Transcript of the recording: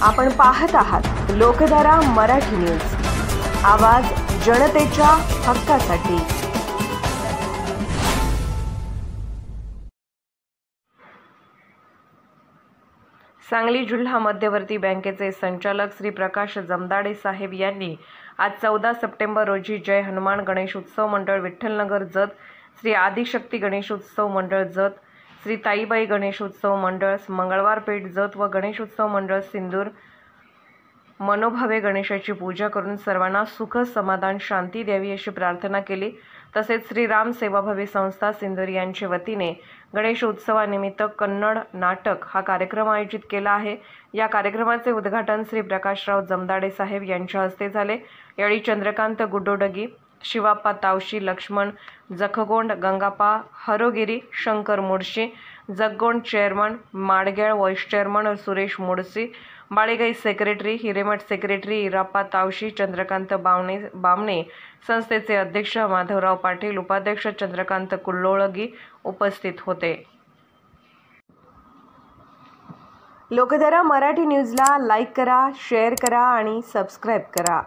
आपण पाहत आहात लोकधारा मराठी न्यूज, आवाज जनतेच्या हक्कासाठी। सांगली जिल्हा मध्यवर्ती बँकेचे संचालक श्री प्रकाश जमदाडे साहेब यांनी आज 14 सप्टेंबर रोजी जय हनुमान गणेश उत्सव मंडळ विठ्ठलनगर जत, श्री आदिशक्ती गणेश उत्सव मंडळ जत, श्री ताईबाई गणेश उत्सव मंडळ मंगळवार पेठ जत व गणेश उत्सव मंडळ सिंदूर मनोभावे गणेशाची पूजा करून सर्वांना सुख समाधान शांती द्यावी अशी प्रार्थना केली। तसेच श्री राम सेवाभावी संस्था सिंदूर यांच्या वतीने गणेश उत्सवानिमित्त कन्नड नाटक हा कार्यक्रम आयोजित केला आहे। या कार्यक्रमाचे उद्घाटन श्री प्रकाशराव जमदाडे साहेब यांच्या हस्ते झाले। यावेळी Chandrakant Guddodgi, Shivappa Tawashi, Laxman Jakhgond, Gangapa Harogiri, Shankar Mudshi, Jaggond chairman, Madgel vice chairman Suresh Mudsi, Balegai secretary, Hiremath secretary Irappa Tawashi, Chandrakant Bamane, संस्थेचे अध्यक्ष माधवराव पाटील, उपाध्यक्ष चंद्रकांत कुल्लोळगी उपस्थित होते। लोकधारा मराठी न्यूजला लाईक करा, शेअर करा आणि सबस्क्राईब करा।